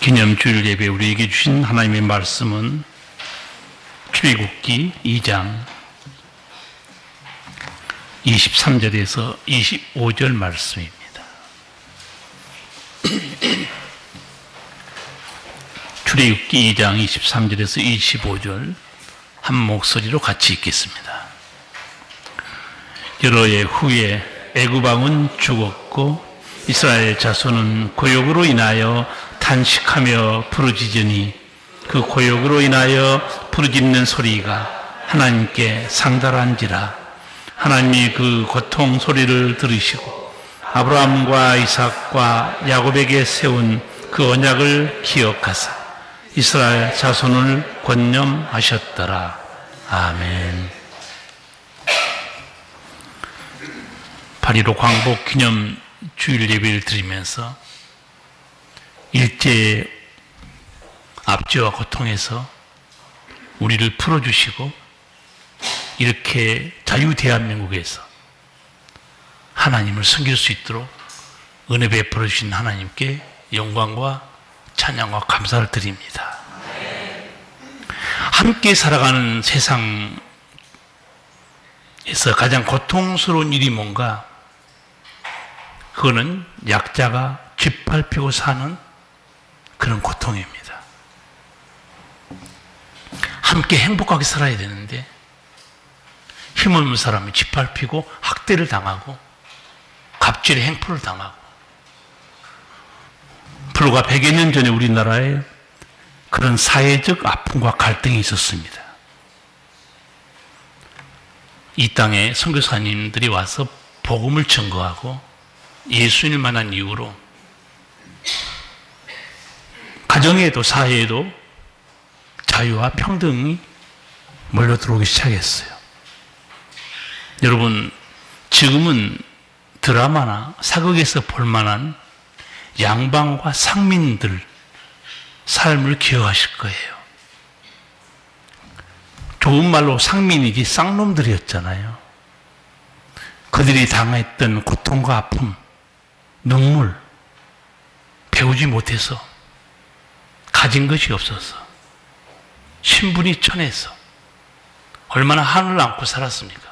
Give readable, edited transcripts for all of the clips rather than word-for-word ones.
기념주일 예배 우리에게 주신 하나님의 말씀은 출애굽기 2장 23절에서 25절 말씀입니다. 출애굽기 2장 23절에서 25절 한 목소리로 같이 읽겠습니다. 여러 해 후에 애굽 왕은 죽었고 이스라엘 자손은 고욕으로 인하여 탄식하며 부르짖으니 그 고욕으로 인하여 부르짖는 소리가 하나님께 상달한지라. 하나님이 그 고통 소리를 들으시고 아브라함과 이삭과 야곱에게 세운 그 언약을 기억하사 이스라엘 자손을 권념하셨더라. 아멘. 8.15 광복 기념 주일 예배를 드리면서 일제의 압제와 고통에서 우리를 풀어주시고 이렇게 자유 대한민국에서 하나님을 섬길 수 있도록 은혜 베풀어 주신 하나님께 영광과 찬양과 감사를 드립니다. 함께 살아가는 세상에서 가장 고통스러운 일이 뭔가? 그거는 약자가 짓밟히고 사는 그런 고통입니다. 함께 행복하게 살아야 되는데 힘없는 사람이 짓밟히고 학대를 당하고 갑질의 행포를 당하고, 불과 100여 년 전에 우리나라에 그런 사회적 아픔과 갈등이 있었습니다. 이 땅에 선교사님들이 와서 복음을 증거하고 예수님을 만난 이후로 가정에도 사회에도 자유와 평등이 몰려 들어오기 시작했어요. 여러분, 지금은 드라마나 사극에서 볼 만한 양반과 상민들 삶을 기억하실 거예요. 좋은 말로 상민이지 쌍놈들이었잖아요. 그들이 당했던 고통과 아픔, 눈물, 배우지 못해서, 가진 것이 없어서, 신분이 천해서 얼마나 하늘을 안고 살았습니까?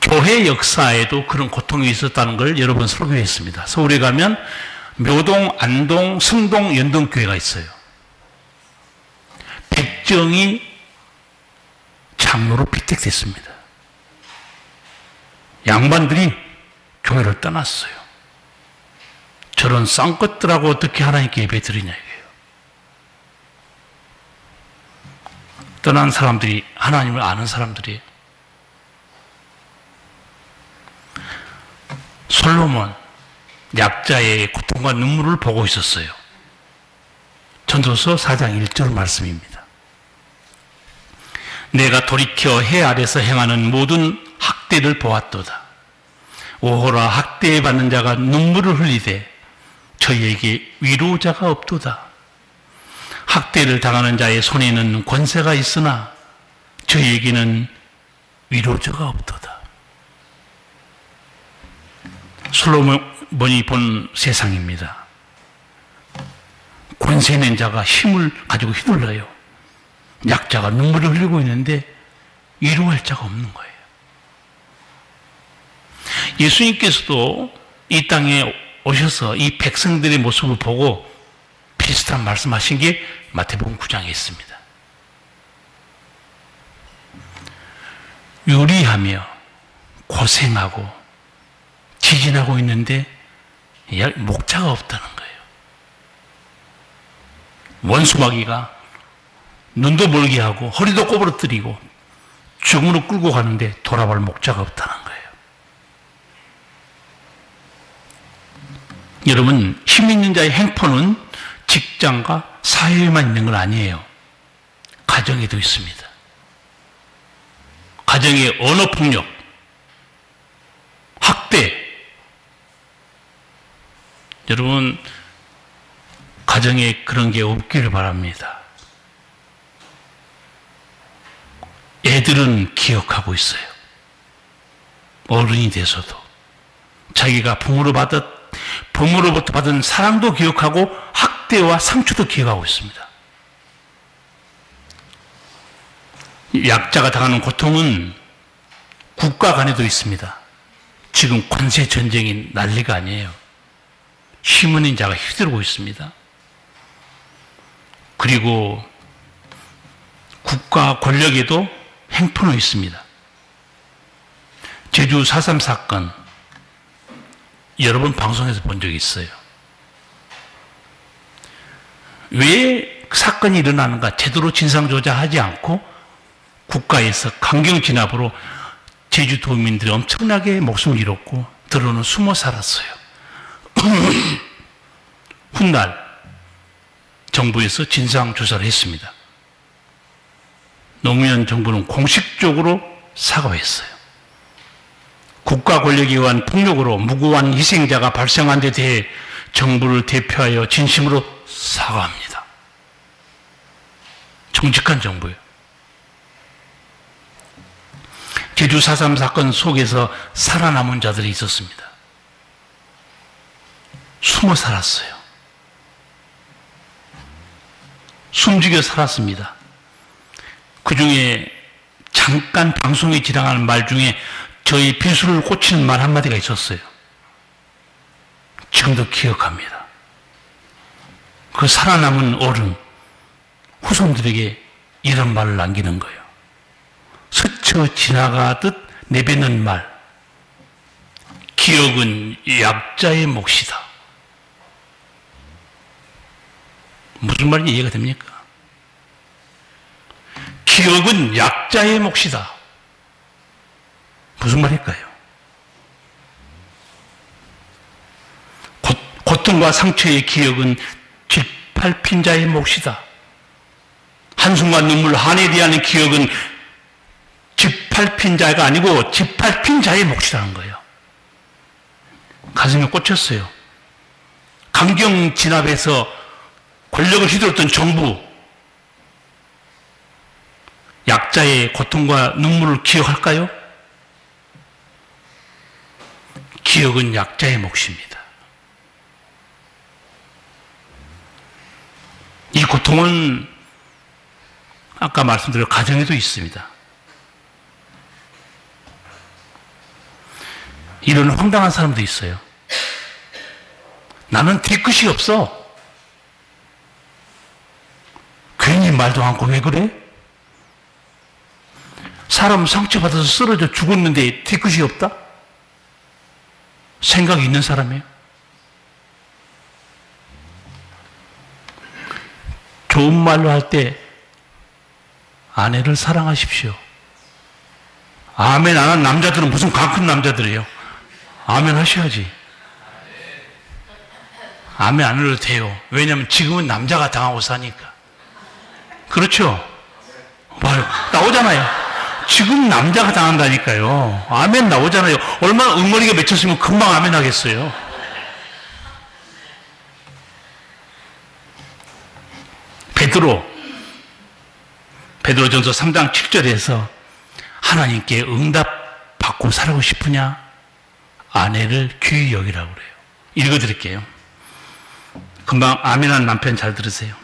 교회 역사에도 그런 고통이 있었다는 걸 여러 번 설교했습니다. 서울에 가면 묘동, 안동, 승동, 연동교회가 있어요. 백정이 장로로 피택됐습니다. 양반들이 교회를 떠났어요. 저런 쌍것들하고 어떻게 하나님께 예배 드리냐 이거예요. 떠난 사람들이 하나님을 아는 사람들이에요. 솔로몬, 약자의 고통과 눈물을 보고 있었어요. 전도서 4장 1절 말씀입니다. 내가 돌이켜 해 아래서 행하는 모든 학대를 보았도다. 오호라, 학대받는 자가 눈물을 흘리되 저희에게 위로자가 없도다. 학대를 당하는 자의 손에는 권세가 있으나 저희에게는 위로자가 없도다. 솔로몬이 본 세상입니다. 권세 있는 자가 힘을 가지고 휘둘러요. 약자가 눈물을 흘리고 있는데 위로할 자가 없는 거예요. 예수님께서도 이 땅에 오셔서 이 백성들의 모습을 보고 비슷한 말씀하신 게 마태복음 9장에 있습니다. 유리하며 고생하고 지진하고 있는데 목자가 없다는 거예요. 원수마귀가 눈도 멀게 하고 허리도 꼬부러뜨리고 죽음으로 끌고 가는데 돌아볼 목자가 없다는 거예요. 여러분, 힘 있는 자의 행포는 직장과 사회에만 있는 건 아니에요. 가정에도 있습니다. 가정의 언어폭력, 학대. 여러분, 가정에 그런 게 없기를 바랍니다. 애들은 기억하고 있어요. 어른이 돼서도 자기가 부모로부터 받은 사랑도 기억하고 학대와 상처도 기억하고 있습니다. 약자가 당하는 고통은 국가 간에도 있습니다. 지금 관세 전쟁이 난리가 아니에요. 힘 있는 자가 휘두르고 있습니다. 그리고 국가 권력에도 행포는 있습니다. 제주 4.3 사건 여러 번 방송에서 본 적이 있어요. 왜 사건이 일어나는가 제대로 진상조사하지 않고 국가에서 강경 진압으로 제주도민들이 엄청나게 목숨을 잃었고 들어는 숨어 살았어요. 훗날 정부에서 진상조사를 했습니다. 노무현 정부는 공식적으로 사과했어요. 국가 권력에 의한 폭력으로 무고한 희생자가 발생한 데 대해 정부를 대표하여 진심으로 사과합니다. 정직한 정부예요. 제주 4.3 사건 속에서 살아남은 자들이 있었습니다. 숨어 살았어요. 숨죽여 살았습니다. 그 중에 잠깐 방송에 지나가는 말 중에 저희 비수를 꽂히는 말 한마디가 있었어요. 지금도 기억합니다. 그 살아남은 어른, 후손들에게 이런 말을 남기는 거예요. 스쳐 지나가듯 내뱉는 말. 기억은 약자의 몫이다. 무슨 말인지 이해가 됩니까? 기억은 약자의 몫이다. 무슨 말일까요? 고통과 상처의 기억은 짓밟힌 자의 몫이다. 한순간 눈물 한에 대한 기억은 짓밟힌 자가 아니고 짓밟힌 자의 몫이라는 거예요. 가슴에 꽂혔어요. 강경 진압에서 권력을 휘둘렀던 정부, 약자의 고통과 눈물을 기억할까요? 기억은 약자의 몫입니다. 이 고통은 아까 말씀드린 가정에도 있습니다. 이런 황당한 사람도 있어요. 나는 뒤끝이 없어. 괜히 말도 않고 왜 그래? 사람 상처받아서 쓰러져 죽었는데 뒤끝이 없다? 생각이 있는 사람이에요. 좋은 말로 할 때 아내를 사랑하십시오. 아멘 안 하는 남자들은 무슨 강큰 남자들이에요. 아멘 하셔야지. 아멘 안 해도 돼요. 왜냐하면 지금은 남자가 당하고 사니까. 그렇죠? 봐요. 나오잖아요. 지금 남자가 당한다니까요. 아멘 나오잖아요. 얼마나 응어리게 맺혔으면 금방 아멘 하겠어요. 베드로전서 3장 7절에서 하나님께 응답 받고 살고 싶으냐? 아내를 귀히 여기라고 그래요. 읽어드릴게요. 금방 아멘한 남편 잘 들으세요.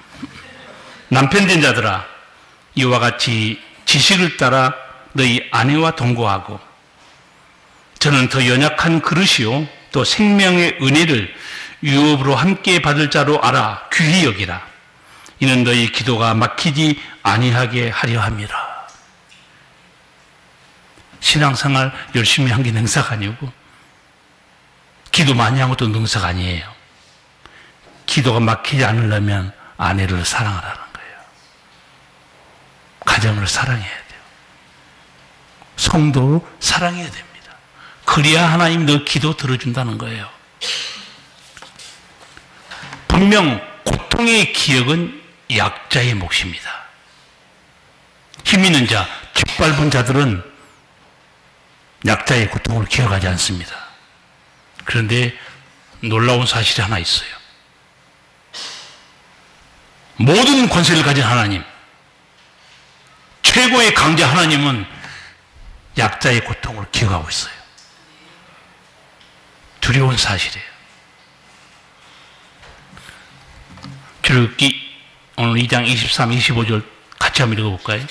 남편 된 자들아, 이와 같이 지식을 따라 너희 아내와 동거하고 저는 더 연약한 그릇이요 또 생명의 은혜를 유업으로 함께 받을 자로 알아 귀히 여기라. 이는 너희 기도가 막히지 아니하게 하려 함이라. 신앙생활 열심히 한 게 능사가 아니고 기도 많이 한 것도 능사가 아니에요. 기도가 막히지 않으려면 아내를 사랑하라는 거예요. 가정을 사랑해야 돼요. 성도를 사랑해야 됩니다. 그래야 하나님 너 기도 들어준다는 거예요. 분명 고통의 기억은 약자의 몫입니다. 힘 있는 자, 짓밟은 자들은 약자의 고통을 기억하지 않습니다. 그런데 놀라운 사실이 하나 있어요. 모든 권세를 가진 하나님, 최고의 강자 하나님은 약자의 고통을 기억하고 있어요. 두려운 사실이에요. 출애굽기 오늘 2장 23, 25절 같이 한번 읽어볼까요?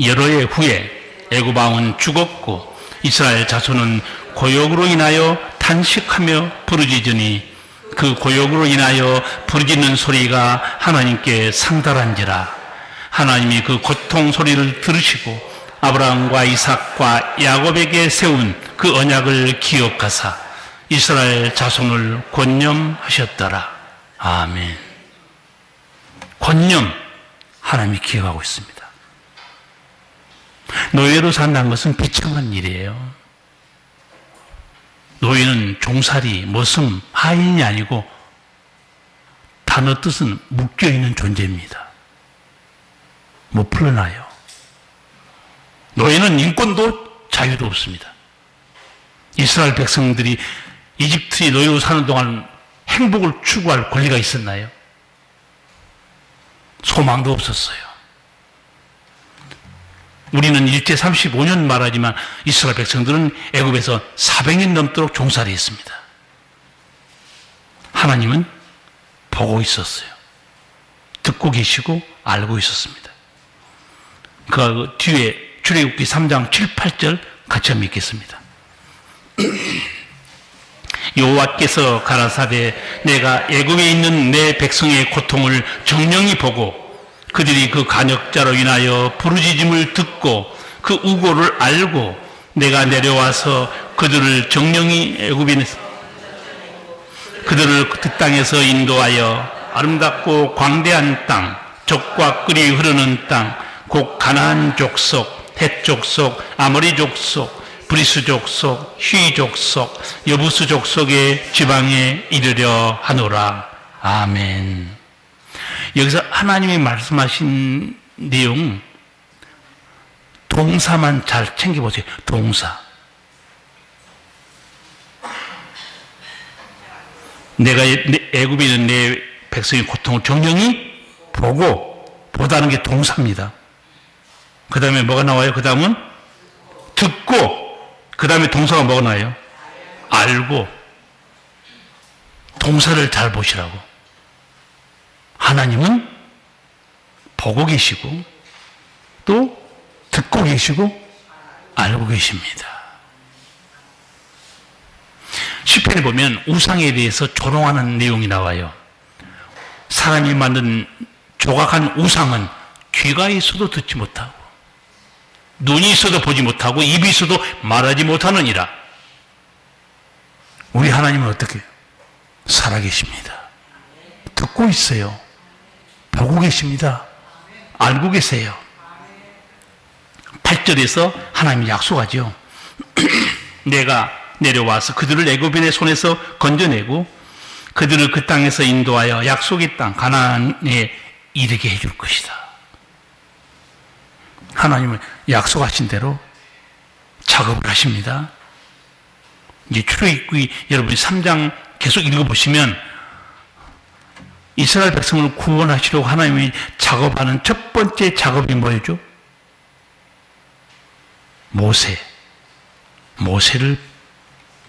여러 해 후에 애굽 왕은 죽었고 이스라엘 자손은 고역으로 인하여 탄식하며 부르짖으니 그 고역으로 인하여 부르짖는 소리가 하나님께 상달한지라. 하나님이 그 고통 소리를 들으시고 아브라함과 이삭과 야곱에게 세운 그 언약을 기억하사 이스라엘 자손을 권념하셨더라. 아멘. 권념, 하나님이 기억하고 있습니다. 노예로 산다는 것은 비참한 일이에요. 노예는 종살이, 머슴, 하인이 아니고 단어 뜻은 묶여있는 존재입니다. 못 풀어놔요. 노예는 인권도 자유도 없습니다. 이스라엘 백성들이 이집트의 노예로 사는 동안 행복을 추구할 권리가 있었나요? 소망도 없었어요. 우리는 일제 35년 말하지만 이스라엘 백성들은 애굽에서 400년 넘도록 종살이했습니다. 하나님은 보고 있었어요. 듣고 계시고 알고 있었습니다. 그 뒤에 출애굽기 3장 7, 8절 같이 한번 읽겠습니다. 여호와께서 가라사대 내가 애굽에 있는 내 백성의 고통을 정령히 보고 그들이 그 간역자로 인하여 부르짖음을 듣고 그 우고를 알고 내가 내려와서 그들을 정령히 애굽에 그들을 그 땅에서 인도하여 아름답고 광대한 땅, 젖과 꿀이 흐르는 땅, 곧 가나안 족속, 헷 족속, 아모리 족속, 브리스 족속, 휘 족속, 여부스 족속의 지방에 이르려 하노라. 아멘. 여기서 하나님이 말씀하신 내용 동사만 잘 챙겨보세요. 동사. 내가 애굽에 있는 내 백성의 고통을 정령히 보고, 보다는 게 동사입니다. 그 다음에 뭐가 나와요? 그 다음은 듣고, 그 다음에 동사가 뭐가 나와요? 알고. 동사를 잘 보시라고. 하나님은 보고 계시고 또 듣고 계시고 알고 계십니다. 시편에 보면 우상에 대해서 조롱하는 내용이 나와요. 사람이 만든 조각한 우상은 귀가 있어도 듣지 못하고 눈이 있어도 보지 못하고 입이 있어도 말하지 못하느니라. 우리 하나님은 어떻게 살아계십니다. 듣고 있어요. 보고 계십니다. 알고 계세요. 8절에서 하나님이 약속하죠. 내가 내려와서 그들을 애굽인의 손에서 건져내고 그들을 그 땅에서 인도하여 약속의 땅 가나안에 이르게 해줄 것이다. 하나님은 약속하신 대로 작업을 하십니다. 이제 출애굽기 여러분이 3장 계속 읽어보시면 이스라엘 백성을 구원하시려고 하나님이 작업하는 첫 번째 작업이 뭐였죠? 모세를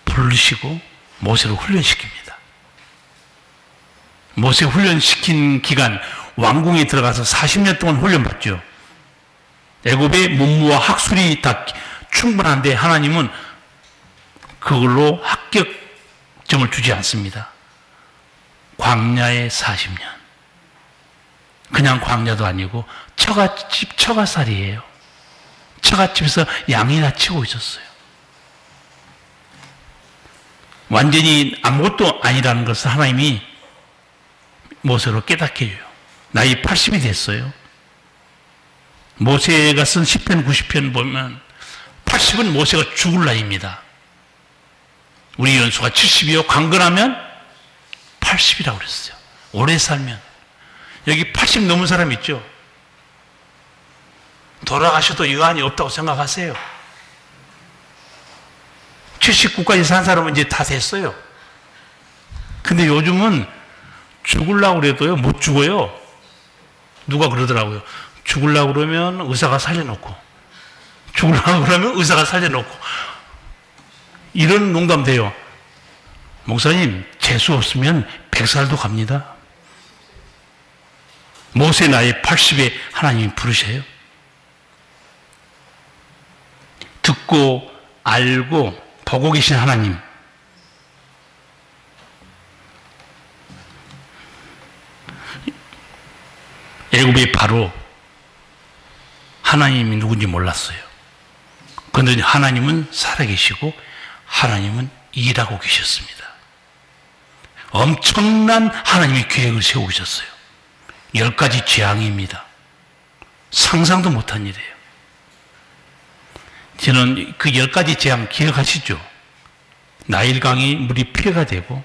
부르시고 모세를 훈련시킵니다. 모세 훈련시킨 기간 왕궁에 들어가서 40년 동안 훈련받죠. 애굽의 문무와 학술이 다 충분한데 하나님은 그걸로 합격점을 주지 않습니다. 광야의 40년. 그냥 광야도 아니고 처갓집 처갓살이에요. 처갓집에서 양이나 치고 있었어요. 완전히 아무것도 아니라는 것을 하나님이 모세로 깨닫게 해줘요. 나이 80이 됐어요. 모세가 쓴 10편 90편 보면 80은 모세가 죽을 나이입니다. 우리 연수가 70이요. 강건하면 80이라고 그랬어요. 오래 살면. 여기 80 넘은 사람 있죠? 돌아가셔도 여한이 없다고 생각하세요. 79까지 산 사람은 이제 다 됐어요. 근데 요즘은 죽으려고 그래도요, 못 죽어요. 누가 그러더라고요. 죽으려고 그러면 의사가 살려놓고, 죽으려고 그러면 의사가 살려놓고. 이런 농담 돼요. 목사님, 재수 없으면 100살도 갑니다. 모세 나이 80에 하나님이 부르셔요. 듣고 알고 보고 계신 하나님. 애굽의 바로 하나님이 누군지 몰랐어요. 그런데 하나님은 살아계시고 하나님은 일하고 계셨습니다. 엄청난 하나님의 계획을 세우고 계셨어요. 10가지 재앙입니다. 상상도 못한 일이에요. 저는 그 10가지 재앙 기억하시죠? 나일강이 물이 피해가 되고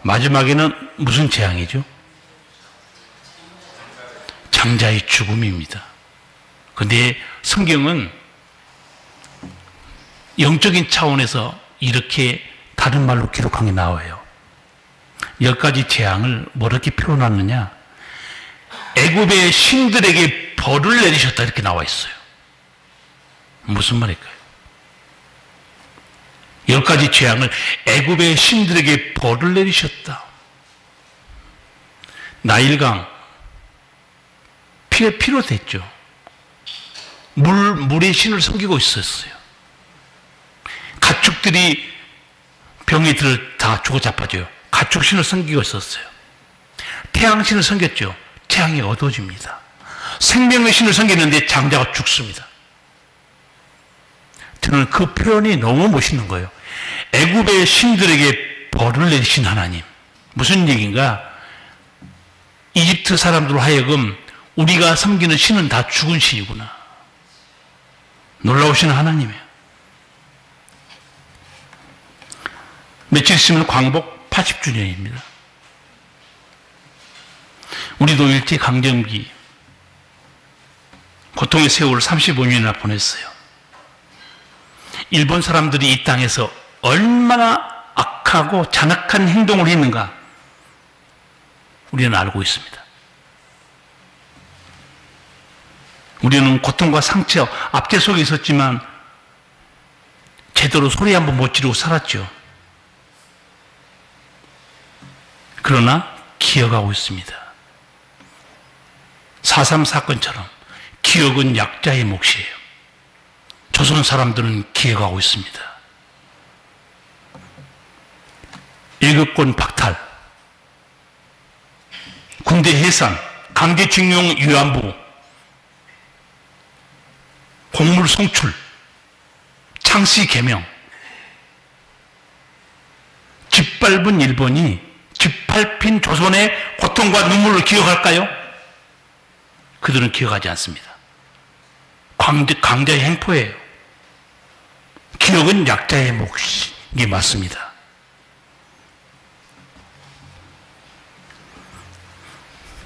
마지막에는 무슨 재앙이죠? 장자의 죽음입니다. 그런데 성경은 영적인 차원에서 이렇게 다른 말로 기록한 게 나와요. 10가지 재앙을 뭐렇게 표현하느냐? 애굽의 신들에게 벌을 내리셨다 이렇게 나와 있어요. 무슨 말일까요? 10가지 재앙을 애굽의 신들에게 벌을 내리셨다. 나일강 피로 됐죠. 물의 신을 섬기고 있었어요. 가축들이 병이들 다 죽어 자빠져요. 가축신을 섬기고 있었어요. 태양신을 섬겼죠. 태양이 어두워집니다. 생명의 신을 섬겼는데 장자가 죽습니다. 저는 그 표현이 너무 멋있는 거예요. 애굽의 신들에게 벌을 내리신 하나님. 무슨 얘기인가? 이집트 사람들로 하여금 우리가 섬기는 신은 다 죽은 신이구나. 놀라우신 하나님이에요. 며칠 있으면 광복 80주년입니다. 우리도 일제강점기 고통의 세월을 35년이나 보냈어요. 일본 사람들이 이 땅에서 얼마나 악하고 잔악한 행동을 했는가 우리는 알고 있습니다. 우리는 고통과 상처, 압제 속에 있었지만 제대로 소리 한번 못 지르고 살았죠. 그러나 기억하고 있습니다. 4.3 사건처럼 기억은 약자의 몫이에요. 조선 사람들은 기억하고 있습니다. 일급권 박탈, 군대 해산, 강제징용 위안부, 곡물 송출, 창씨 개명, 짓밟은 일본이 짓밟힌 조선의 고통과 눈물을 기억할까요? 그들은 기억하지 않습니다. 강자의 행포예요. 기억은 약자의 몫이 이게 맞습니다.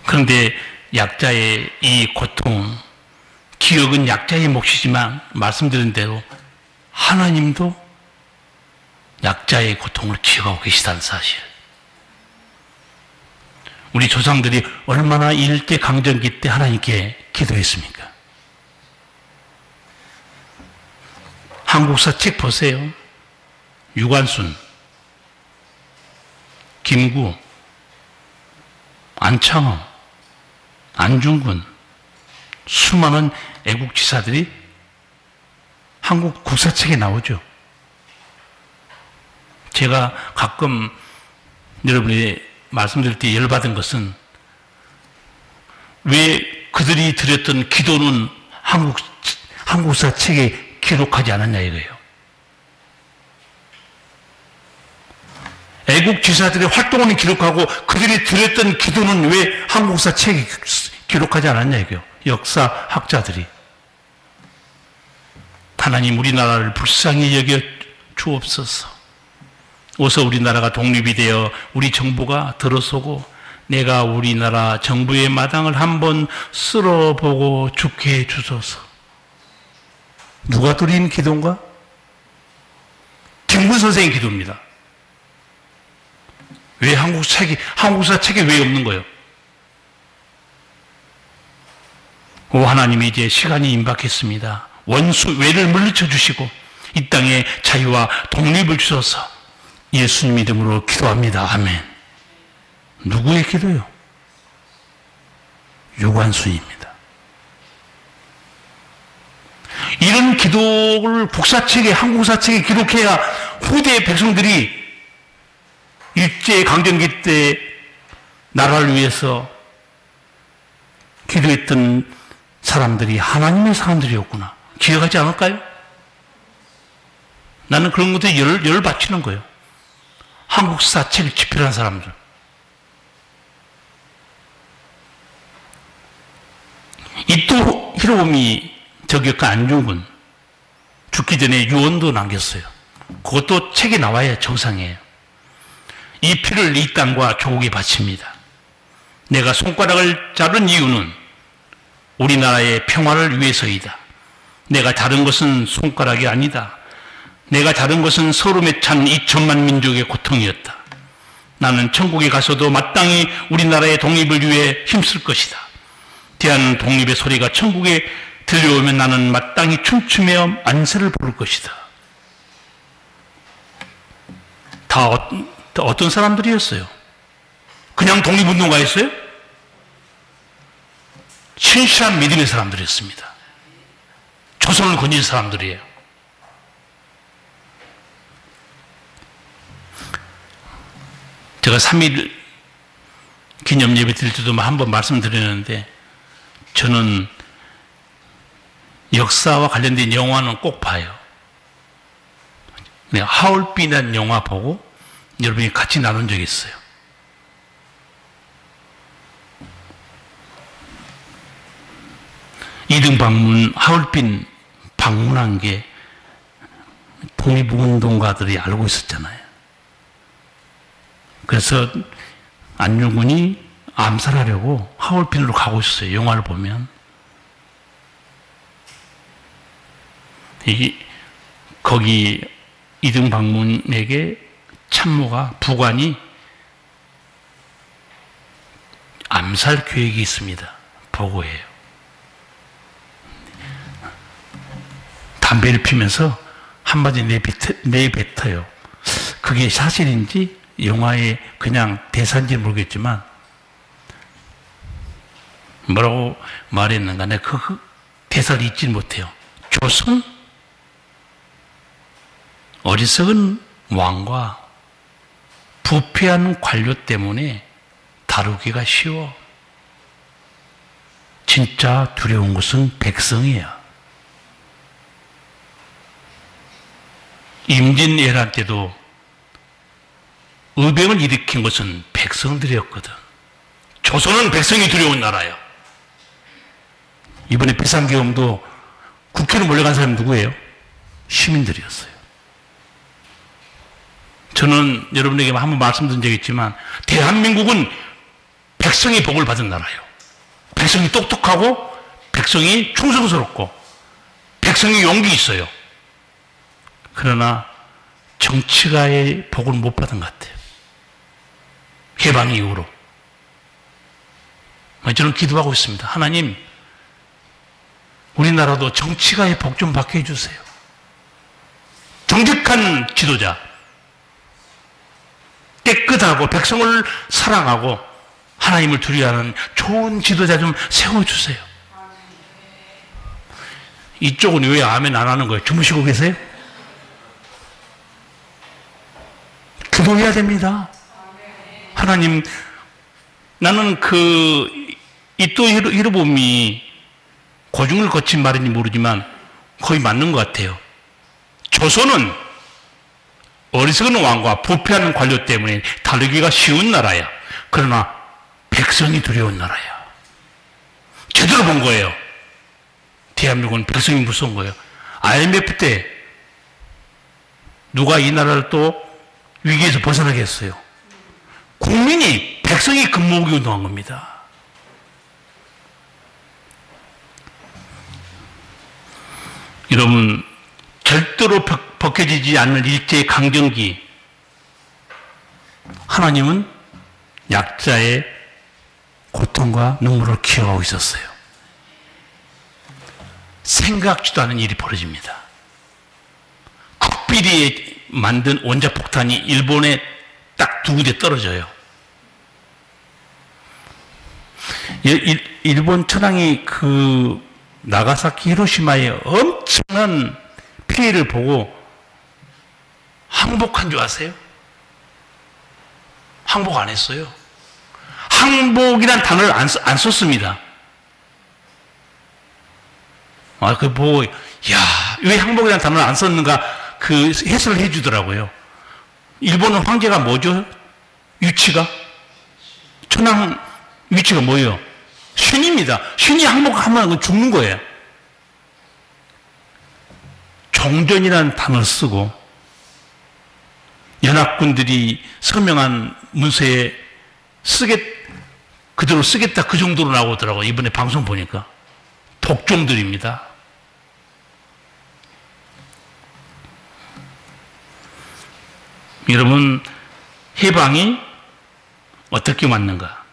그런데 약자의 이 고통, 기억은 약자의 몫이지만 말씀드린 대로 하나님도 약자의 고통을 기억하고 계시다는 사실. 우리 조상들이 얼마나 일제강점기 때 하나님께 기도했습니까? 한국사 책 보세요. 유관순, 김구, 안창호, 안중근, 수많은 애국지사들이 한국 국사책에 나오죠. 제가 가끔 여러분이 말씀드릴 때 열받은 것은 왜 그들이 드렸던 기도는 한국사 책에 기록하지 않았냐 이거예요. 애국지사들의 활동은 기록하고 그들이 드렸던 기도는 왜 한국사 책에 기록하지 않았냐 이거예요. 역사학자들이. 하나님 우리나라를 불쌍히 여겨 주옵소서. 어서 우리나라가 독립이 되어 우리 정부가 들어서고 내가 우리나라 정부의 마당을 한번 쓸어보고 죽게 해주소서. 누가 드린 기도인가? 김군 선생의 기도입니다. 왜 한국사 책에 왜 없는 거예요? 오 하나님이 이제 시간이 임박했습니다. 원수 외를 물리쳐 주시고 이 땅에 자유와 독립을 주셔서 예수님 이름으로 기도합니다. 아멘. 누구의 기도요? 유관순입니다. 이런 기록을 국사책에, 한국사책에 기록해야 후대 백성들이 일제강점기 때 나라를 위해서 기도했던 사람들이 하나님의 사람들이었구나 기억하지 않을까요? 나는 그런 것에 열 바치는 거예요. 한국사책을 집필한 사람들. 이토 히로부미 저격가 안중근 죽기 전에 유언도 남겼어요. 그것도 책에 나와야 정상이에요. 이 피를 이 땅과 조국에 바칩니다. 내가 손가락을 자른 이유는 우리나라의 평화를 위해서이다. 내가 자른 것은 손가락이 아니다. 내가 자른 것은 서름에 찬 2천만 민족의 고통이었다. 나는 천국에 가서도 마땅히 우리나라의 독립을 위해 힘쓸 것이다. 대한 독립의 소리가 천국에 들려오면 나는 마땅히 춤추며 안세를 부를 것이다. 다 어떤 사람들이었어요? 그냥 독립운동가였어요? 신실한 믿음의 사람들이었습니다. 조선을 건진 사람들이에요. 제가 3.1 기념 예배 드릴 때도 한번 말씀드렸는데 저는 역사와 관련된 영화는 꼭 봐요. 내가 하얼빈이라는 영화 보고 여러분이 같이 나눈 적이 있어요. 이등방문 하얼빈 방문한 게 독립운동가들이 알고 있었잖아요. 그래서 안중근이 암살하려고 하얼빈으로 가고 있었어요. 영화를 보면. 거기 이등방문에게 참모가 부관이 암살 계획이 있습니다. 보고해요. 담배를 피면서 한마디 내뱉어요. 그게 사실인지 영화에 그냥 대사인지 모르겠지만 뭐라고 말했는가 내가 그 대사를 잊지 못해요. 조선 어리석은 왕과 부패한 관료 때문에 다루기가 쉬워. 진짜 두려운 것은 백성이야. 임진왜란 때도 의병을 일으킨 것은 백성들이었거든. 조선은 백성이 두려운 나라예요. 이번에 비상계엄도 국회로 몰려간 사람이 누구예요? 시민들이었어요. 저는 여러분에게 한번 말씀드린 적이 있지만 대한민국은 백성의 복을 받은 나라예요. 백성이 똑똑하고 백성이 충성스럽고 백성이 용기 있어요. 그러나 정치가의 복을 못 받은 것 같아요. 해방 이후로. 저는 기도하고 있습니다. 하나님, 우리나라도 정치가의 복 좀 받게 해주세요. 정직한 지도자, 깨끗하고 백성을 사랑하고 하나님을 두려워하는 좋은 지도자 좀 세워주세요. 이쪽은 왜 아멘 안 하는 거예요? 주무시고 계세요? 기도해야 됩니다. 하나님, 나는 이토 히로부미 고증을 거친 말인지 모르지만 거의 맞는 것 같아요. 조선은 어리석은 왕과 부패하는 관료 때문에 다루기가 쉬운 나라야. 그러나 백성이 두려운 나라야. 제대로 본 거예요. 대한민국은 백성이 무서운 거예요. IMF 때 누가 이 나라를 또 위기에서 벗어나게 했어요? 국민이, 백성이 금모으기 운동한 겁니다. 여러분, 절대로 벗겨지지 않는 일제의 강점기, 하나님은 약자의 고통과 눈물을 기억하고 있었어요. 생각지도 않은 일이 벌어집니다. 극비리에 만든 원자폭탄이 일본에 딱 두 군데 떨어져요. 일본 천황이 그 나가사키 히로시마의 엄청난 피해를 보고 항복한 줄 아세요? 항복 안 했어요. 항복이란 단어를 안 썼습니다. 그 보고, 왜 항복이라는 단어를 안 썼는가, 그 해설을 해주더라고요. 일본은 황제가 뭐죠? 위치가? 천황 위치가 뭐예요? 신입니다. 신이 항복하면 죽는 거예요. 종전이라는 단어를 쓰고, 연합군들이 서명한 문서에 그대로 쓰겠다, 그 정도로 나오더라고요. 이번에 방송 보니까. 독종들입니다. 여러분, 해방이 어떻게 왔는가?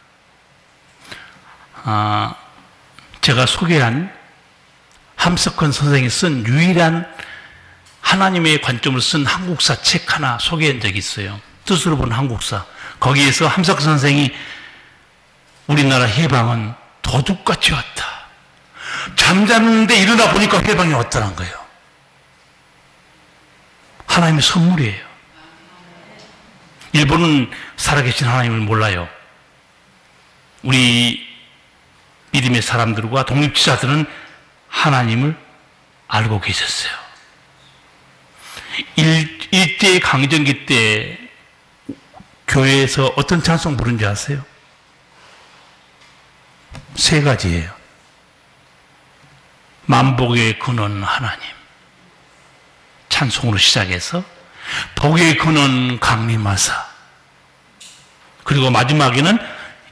제가 소개한 함석헌 선생이 쓴 유일한 하나님의 관점을 쓴 한국사 책 하나 소개한 적이 있어요. 뜻으로 본 한국사. 거기에서 함석헌 선생이 우리나라 해방은 도둑같이 왔다. 잠자는데 일어나 보니까 해방이 왔다는 거예요. 하나님의 선물이에요. 일본은 살아계신 하나님을 몰라요. 우리 믿음의 사람들과 독립지사들은 하나님을 알고 계셨어요. 일제 강점기 때 교회에서 어떤 찬송 부른지 아세요? 3가지예요. 만복의 근원 하나님, 찬송으로 시작해서 복의 근원 강림하사, 그리고 마지막에는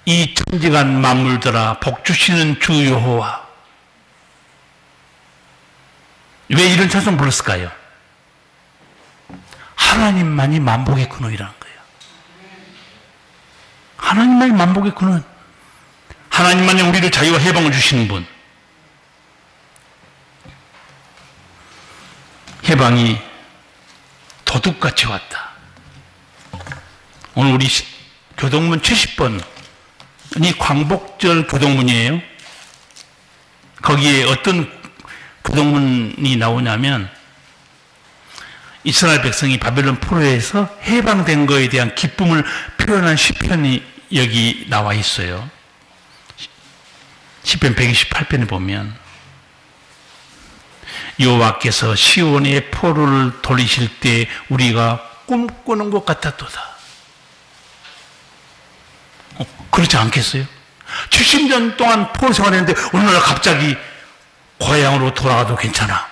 이 천지간 만물들아 복 주시는 주 여호와. 왜 이런 찬송 불렀을까요? 하나님만이 만복의 근원이라는 거예요. 하나님만이 만복의 근원. 하나님만이 우리를 자유와 해방을 주시는 분. 해방이 도둑같이 왔다. 오늘 우리 교동문 70번이 광복절 교동문이에요. 거기에 어떤 교동문이 나오냐면 이스라엘 백성이 바벨론 포로에서 해방된 것에 대한 기쁨을 표현한 시편이 여기 나와 있어요. 시편 128편에 보면 여호와께서 시온의 포로를 돌리실 때 우리가 꿈꾸는 것 같았도다. 그렇지 않겠어요? 70년 동안 포로 생활했는데 어느 날 갑자기 고향으로 돌아가도 괜찮아.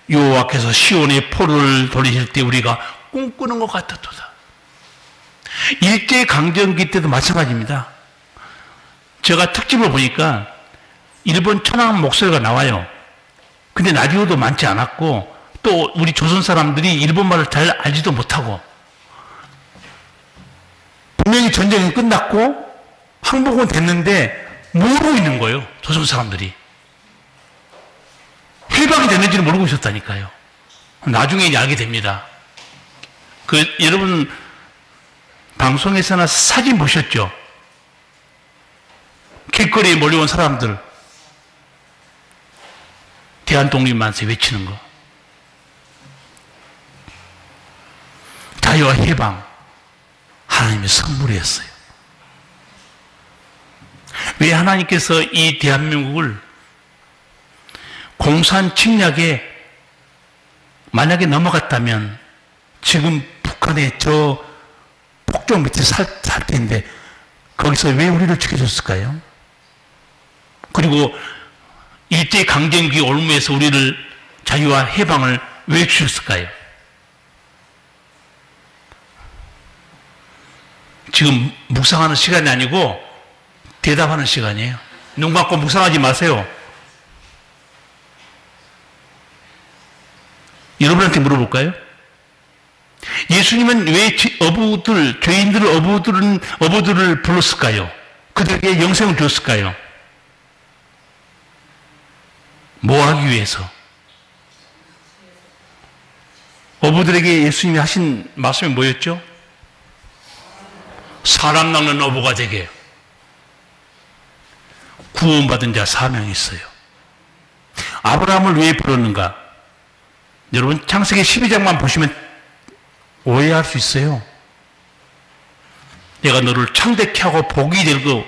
여호와께서 시온의 포로를 돌리실 때 우리가 꿈꾸는 것 같았도다. 일제강점기 때도 마찬가지입니다. 제가 특집을 보니까 일본 천황 목소리가 나와요. 근데 라디오도 많지 않았고 또 우리 조선 사람들이 일본말을 잘 알지도 못하고 분명히 전쟁이 끝났고 항복은 됐는데 모르고 있는 거예요. 조선 사람들이. 해방이 됐는지는 모르고 있었다니까요. 나중에 이제 알게 됩니다. 여러분 방송에서나 사진 보셨죠? 길거리에 몰려온 사람들 대한독립만세 외치는 거. 자유와 해방, 하나님의 선물이었어요. 왜 하나님께서 이 대한민국을 공산 침략에 만약에 넘어갔다면 지금 북한의 저 폭격 밑에 살 텐데 거기서 왜 우리를 지켜줬을까요? 그리고 일제 강점기 올무에서 우리를 자유와 해방을 왜 주셨을까요? 지금 묵상하는 시간이 아니고 대답하는 시간이에요. 눈 감고 묵상하지 마세요. 여러분한테 물어볼까요? 예수님은 왜 죄인들을 어부들을 불렀을까요? 그들에게 영생을 줬을까요? 뭐 하기 위해서? 어부들에게 예수님이 하신 말씀이 뭐였죠? 사람 낚는 어부가 되게. 구원받은 자 4명이 있어요. 아브라함을 왜 불렀는가? 여러분 창세기 12장만 보시면 오해할 수 있어요. 내가 너를 창대케 하고 복이 되고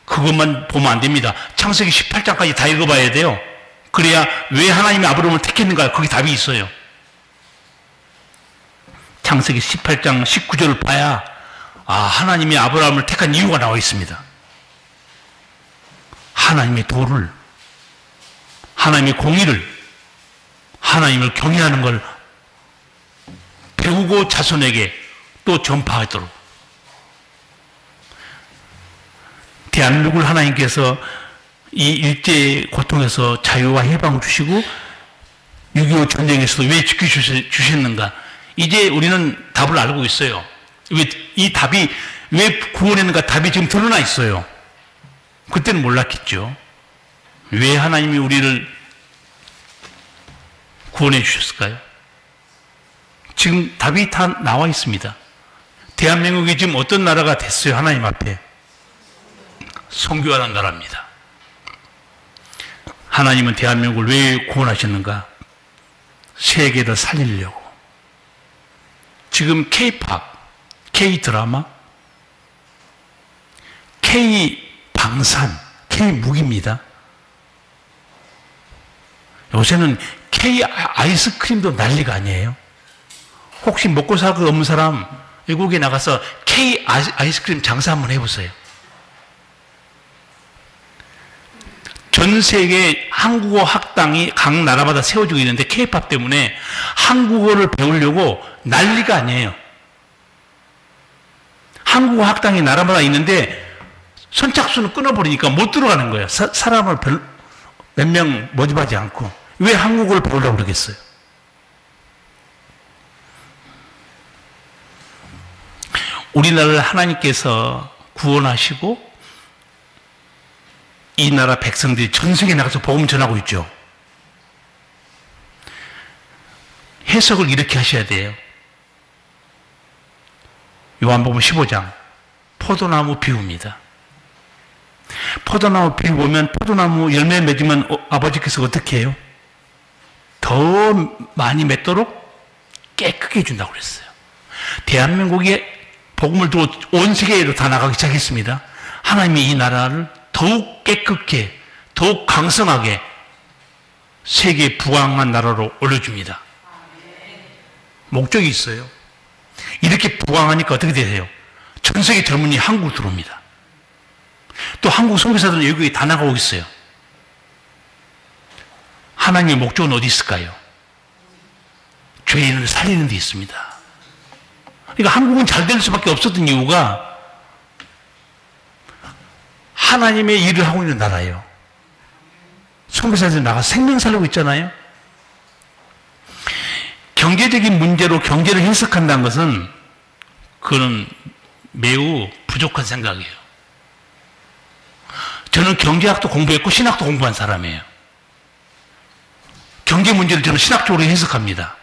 그것만 보면 안 됩니다. 창세기 18장까지 다 읽어봐야 돼요. 그래야 왜 하나님이 아브라함을 택했는가? 거기 답이 있어요. 창세기 18장 19절을 봐야 하나님이 아브라함을 택한 이유가 나와 있습니다. 하나님의 도를, 하나님의 공의를, 하나님을 경외하는 걸 배우고 자손에게 또 전파하도록. 대한민국을 하나님께서 이 일제의 고통에서 자유와 해방을 주시고 6.25 전쟁에서도 왜 지켜주셨는가? 이제 우리는 답을 알고 있어요. 이 답이 왜 구원했는가? 답이 지금 드러나 있어요. 그때는 몰랐겠죠. 왜 하나님이 우리를 구원해 주셨을까요? 지금 답이 다 나와 있습니다. 대한민국이 지금 어떤 나라가 됐어요? 하나님 앞에. 선교하는 나라입니다. 하나님은 대한민국을 왜 구원하셨는가? 세계를 살리려고. 지금 K-팝, K-드라마, K-방산, K-무기입니다. 요새는 K-아이스크림도 난리가 아니에요. 혹시 먹고 살고 없는 사람 외국에 나가서 K-아이스크림 장사 한번 해보세요. 전 세계 한국어 학당이 각 나라마다 세워지고 있는데 K-팝 때문에 한국어를 배우려고 난리가 아니에요. 한국어 학당이 나라마다 있는데 선착순을 끊어버리니까 못 들어가는 거예요. 사람을 몇 명 모집하지 않고. 왜 한국어를 배우려고 그러겠어요? 우리나라를 하나님께서 구원하시고 이 나라 백성들이 전 세계에 나가서 복음 전하고 있죠. 해석을 이렇게 하셔야 돼요. 요한복음 15장 포도나무 비유입니다. 포도나무 비유 보면 포도나무 열매 맺으면 아버지께서 어떻게 해요? 더 많이 맺도록 깨끗게 해준다고 그랬어요. 대한민국이 복음을 두고 온 세계로 다 나가기 시작했습니다. 하나님이 이 나라를 더욱 깨끗게, 더욱 강성하게 세계에 부강한 나라로 올려줍니다. 목적이 있어요. 이렇게 부강하니까 어떻게 되세요? 전 세계 젊은이 한국으로 들어옵니다. 또 한국 선교사들은 여기 다 나가고 있어요. 하나님의 목적은 어디 있을까요? 죄인을 살리는 데 있습니다. 그러니까 한국은 잘 될 수밖에 없었던 이유가 하나님의 일을 하고 있는 나라예요. 선교사들이 나가 생명 살리고 있잖아요. 경제적인 문제로 경제를 해석한다는 것은 그건 매우 부족한 생각이에요. 저는 경제학도 공부했고 신학도 공부한 사람이에요. 경제 문제를 저는 신학적으로 해석합니다.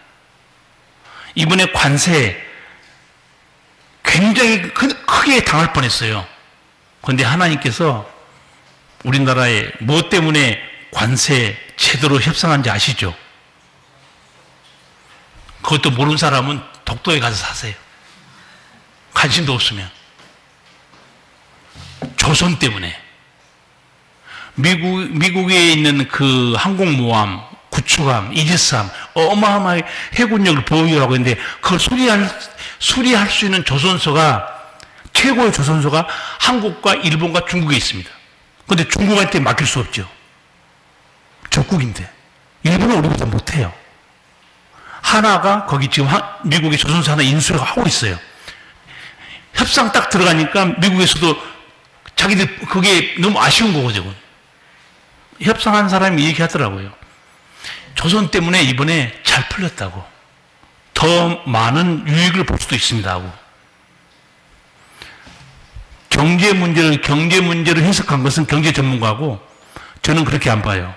이번에 관세 굉장히 크게 당할 뻔했어요. 그런데 하나님께서 우리나라에 뭐 때문에 관세 제대로 협상한지 아시죠? 그것도 모르는 사람은 독도에 가서 사세요. 관심도 없으면. 조선 때문에. 미국에 있는 그 항공모함, 구축함, 이지스함, 어마어마하게 해군력을 보유하고 있는데 그걸 수리할 수 있는 조선소가 최고의 조선소가 한국과 일본과 중국에 있습니다. 그런데 중국한테 맡길 수 없죠. 적국인데. 일본은 우리보다 못해요. 하나가 거기 지금 미국의 조선소 하나 인수를 하고 있어요. 협상 딱 들어가니까 미국에서도 자기들 그게 너무 아쉬운 거거든요. 협상한 사람이 얘기하더라고요. 조선 때문에 이번에 잘 풀렸다고. 더 많은 유익을 볼 수도 있습니다 하고. 경제 문제를 해석한 것은 경제 전문가고 저는 그렇게 안 봐요.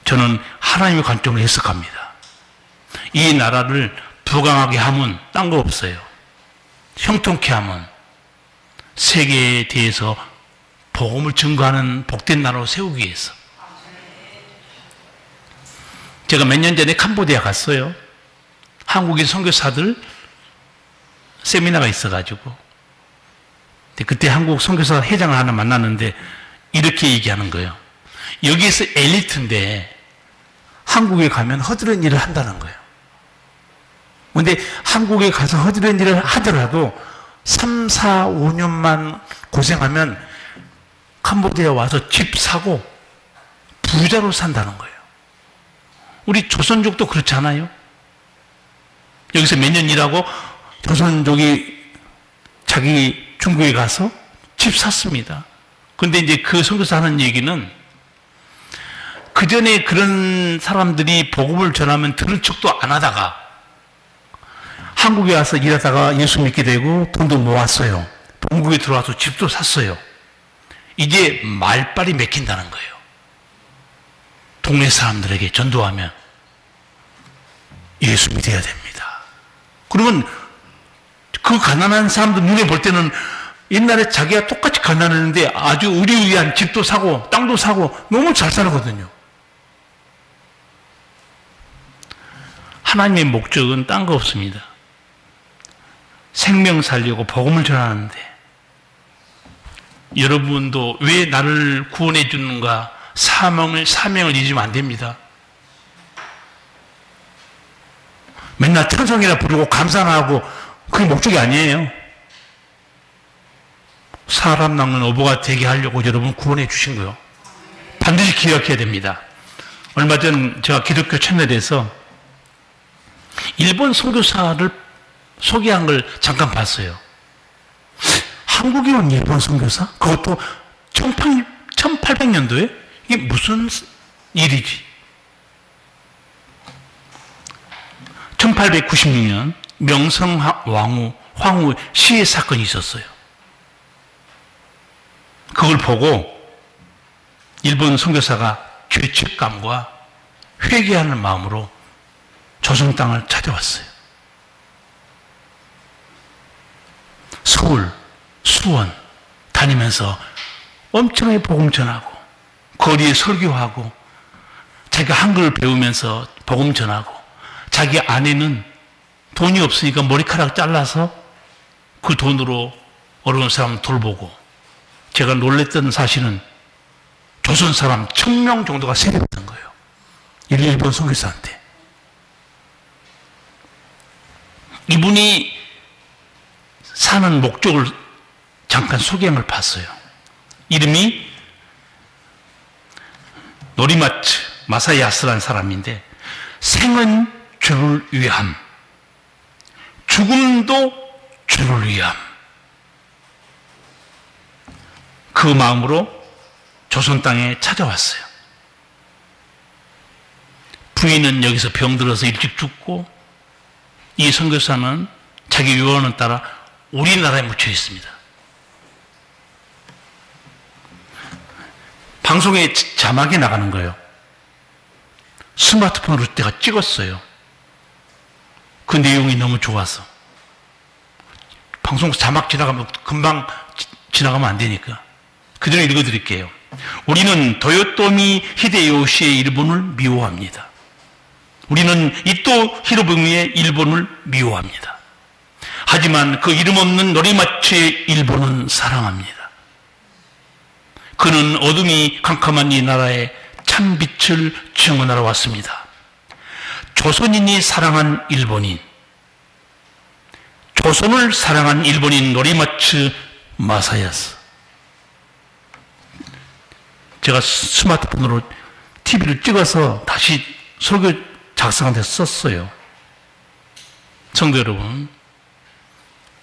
저는 하나님의 관점으로 해석합니다. 이 나라를 부강하게 하면 딴 거 없어요. 형통케 하면 세계에 대해서 복음을 증거하는 복된 나라로 세우기 위해서. 제가 몇 년 전에 캄보디아 갔어요. 한국인 선교사들 세미나가 있어가지고 그때 한국 선교사 회장을 하나 만났는데 이렇게 얘기하는 거예요. 여기에서 엘리트인데 한국에 가면 허드렛 일을 한다는 거예요. 그런데 한국에 가서 허드렛 일을 하더라도 3, 4, 5년만 고생하면 캄보디아 와서 집 사고 부자로 산다는 거예요. 우리 조선족도 그렇지 않아요? 여기서 몇 년 일하고 조선족이 자기 중국에 가서 집 샀습니다. 근데 이제 그 선교사 하는 얘기는 그 전에 그런 사람들이 복음을 전하면 들은 척도 안 하다가 한국에 와서 일하다가 예수 믿게 되고 돈도 모았어요. 본국에 들어와서 집도 샀어요. 이제 말빨이 맥힌다는 거예요. 동네 사람들에게 전도하면 예수 믿어야 됩니다. 그러면 그 가난한 사람들 눈에 볼 때는 옛날에 자기가 똑같이 가난했는데 아주 의리의리한 집도 사고 땅도 사고 너무 잘 살거든요. 하나님의 목적은 딴 거 없습니다. 생명 살려고 복음을 전하는데 여러분도 왜 나를 구원해 주는가 사명을 잊으면 안 됩니다. 맨날 찬송이나 부르고 감사나 하고 그게 목적이 아니에요. 사람 낚는 어부가 되게 하려고 여러분 구원해 주신 거예요. 반드시 기억해야 됩니다. 얼마 전 제가 기독교 채널에서 일본 선교사를 소개한 걸 잠깐 봤어요. 한국에 온 일본 선교사? 그것도 1800년도에? 이게 무슨 일이지? 1896년 명성황후 시해 사건이 있었어요. 그걸 보고 일본 선교사가 죄책감과 회개하는 마음으로 조선 땅을 찾아왔어요. 서울, 수원 다니면서 엄청나게 복음 전하고 거리에 설교하고 자기가 한글을 배우면서 복음 전하고 자기 아내는 돈이 없으니까 머리카락 잘라서 그 돈으로 어려운 사람 돌보고 제가 놀랬던 사실은 조선 사람 1000명 정도가 세례받은 거예요. 일본 선교사한테. 이분이 사는 목적을 잠깐 소개한 걸 봤어요. 이름이 노리마츠 마사야스라는 사람인데 생은 주를 위함, 죽음도 주를 위함. 그 마음으로 조선 땅에 찾아왔어요. 부인은 여기서 병들어서 일찍 죽고 이 선교사는 자기 유언을 따라 우리나라에 묻혀 있습니다. 방송에 자막이 나가는 거예요. 스마트폰으로 내가 찍었어요. 그 내용이 너무 좋아서. 방송 자막 지나가면 금방 지나가면 안 되니까. 그 전에 읽어드릴게요. 우리는 도요토미 히데요시의 일본을 미워합니다. 우리는 이토 히로부미의 일본을 미워합니다. 하지만 그 이름 없는 노리마츠의 일본은 사랑합니다. 그는 어둠이 캄캄한 이 나라에 찬빛을 증언하러 왔습니다. 조선인이 사랑한 일본인, 조선을 사랑한 일본인 노리마츠 마사야스. 제가 스마트폰으로 TV를 찍어서 다시 설교 작성한 데 썼어요. 성도 여러분,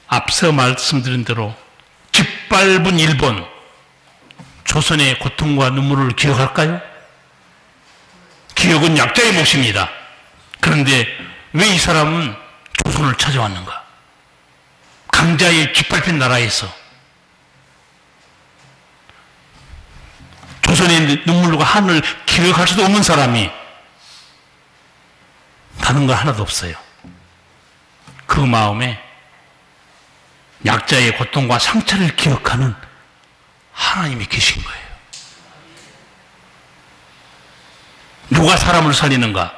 앞서 말씀드린 대로 짓밟은 일본, 조선의 고통과 눈물을 기억할까요? 기억은 약자의 몫입니다. 그런데 왜 이 사람은 조선을 찾아왔는가? 강자의 짓밟힌 나라에서 조선의 눈물과 하늘을 기억할 수도 없는 사람이 다른 거 하나도 없어요. 그 마음에 약자의 고통과 상처를 기억하는 하나님이 계신 거예요. 누가 사람을 살리는가?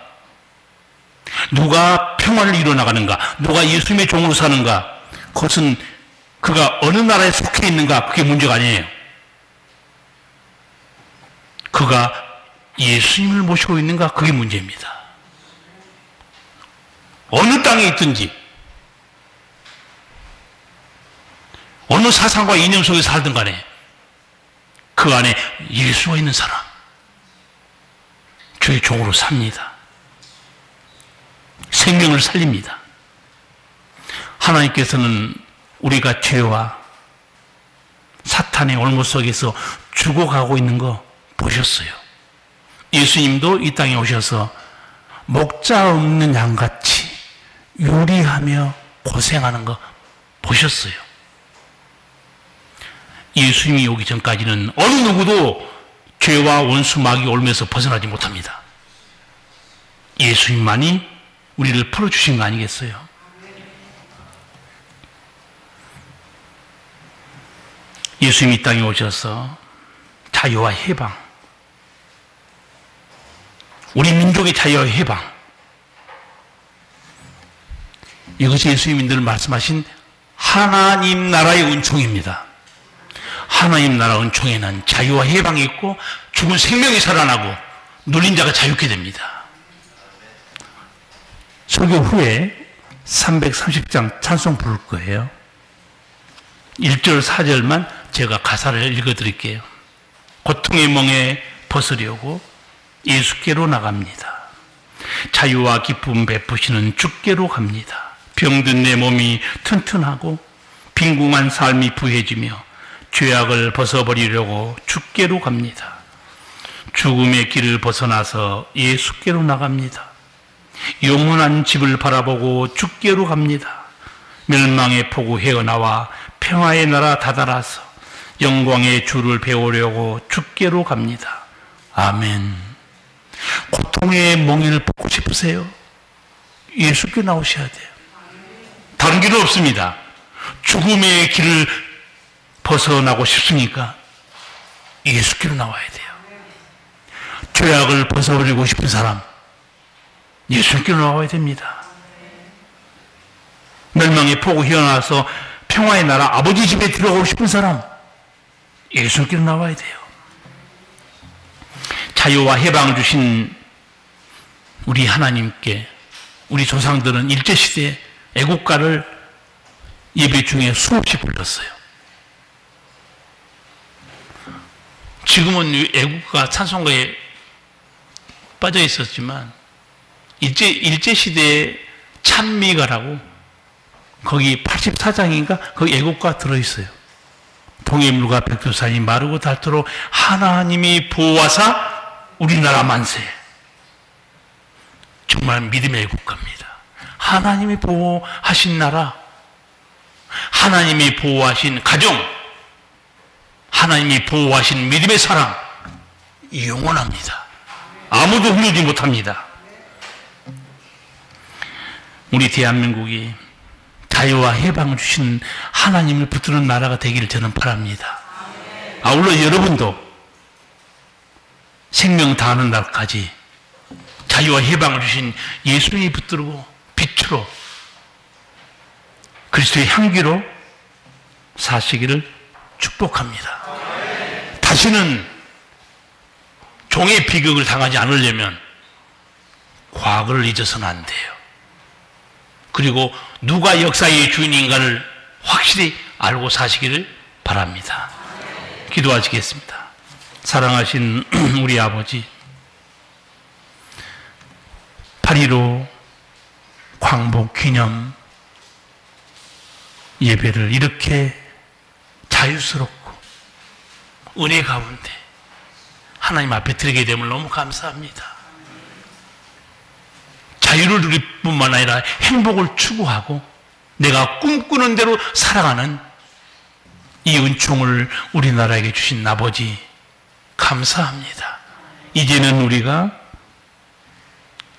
누가 평화를 이뤄나가는가? 누가 예수님의 종으로 사는가? 그것은 그가 어느 나라에 속해 있는가? 그게 문제가 아니에요. 그가 예수님을 모시고 있는가? 그게 문제입니다. 어느 땅에 있든지 어느 사상과 이념 속에 살든 간에 그 안에 예수가 있는 사람, 주의 종으로 삽니다. 생명을 살립니다. 하나님께서는 우리가 죄와 사탄의 올무 속에서 죽어가고 있는 거 보셨어요. 예수님도 이 땅에 오셔서 목자 없는 양같이 유리하며 고생하는 거 보셨어요. 예수님이 오기 전까지는 어느 누구도 죄와 원수 마귀 올면서 벗어나지 못합니다. 예수님만이 우리를 풀어주신 거 아니겠어요? 예수님이 이 땅에 오셔서 자유와 해방, 우리 민족의 자유와 해방, 이것이 예수님이 늘 말씀하신 하나님 나라의 은총입니다. 하나님 나라 은총에는 자유와 해방이 있고 죽은 생명이 살아나고 눌린 자가 자유케 됩니다. 설교 후에 330장 찬송 부를 거예요. 1절 4절만 제가 가사를 읽어드릴게요. 고통의 멍에 벗으려고 예수께로 나갑니다. 자유와 기쁨 베푸시는 주께로 갑니다. 병든 내 몸이 튼튼하고 빈궁한 삶이 부해지며 죄악을 벗어버리려고 주께로 갑니다. 죽음의 길을 벗어나서 예수께로 나갑니다. 영원한 집을 바라보고 주께로 갑니다. 멸망의 폭우 헤어나와 평화의 나라 다다라서 영광의 주를 배우려고 주께로 갑니다. 아멘. 고통의 멍에를 벗고 싶으세요? 예수께 나오셔야 돼요. 다른 길은 없습니다. 죽음의 길을 벗어나고 싶으니까 예수께로 나와야 돼요. 죄악을 벗어버리고 싶은 사람, 예수께로 나와야 됩니다. 멸망의 폭우 휘어나와서 평화의 나라 아버지 집에 들어가고 싶은 사람, 예수께로 나와야 돼요. 자유와 해방을 주신 우리 하나님께 우리 조상들은 일제시대에 애국가를 예배 중에 수없이 불렀어요. 지금은 애국가 찬송가에 빠져 있었지만 일제시대에 찬미가라고 거기 84장인가 거기 애국가 들어있어요. 동해물과 백두산이 마르고 닳도록 하나님이 보호하사 우리나라 만세. 정말 믿음의 애국가입니다. 하나님이 보호하신 나라, 하나님이 보호하신 가정, 하나님이 보호하신 믿음의 사랑, 영원합니다. 아무도 흐르지 못합니다. 우리 대한민국이 자유와 해방을 주신 하나님을 붙드는 나라가 되기를 저는 바랍니다. 아울러 여러분도 생명 다하는 날까지 자유와 해방을 주신 예수님이 붙들고 빛으로 그리스도의 향기로 사시기를 축복합니다. 다시는 종의 비극을 당하지 않으려면 과거를 잊어서는 안 돼요. 그리고 누가 역사의 주인인가를 확실히 알고 사시기를 바랍니다. 기도하시겠습니다. 사랑하신 우리 아버지, 8.15 광복 기념 예배를 이렇게 자유스럽고 은혜 가운데 하나님 앞에 드리게 됨을 너무 감사합니다. 자유를 누릴 뿐만 아니라 행복을 추구하고 내가 꿈꾸는 대로 살아가는 이 은총을 우리나라에게 주신 아버지 감사합니다. 이제는 우리가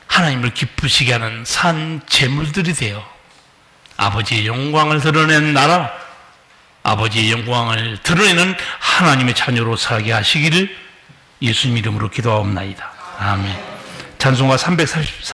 하나님을 기쁘시게 하는 산 제물들이 되어 아버지의 영광을 드러낸 나라, 아버지의 영광을 드러내는 하나님의 자녀로 살게 하시기를 예수님 이름으로 기도하옵나이다. 아멘. 찬송가 344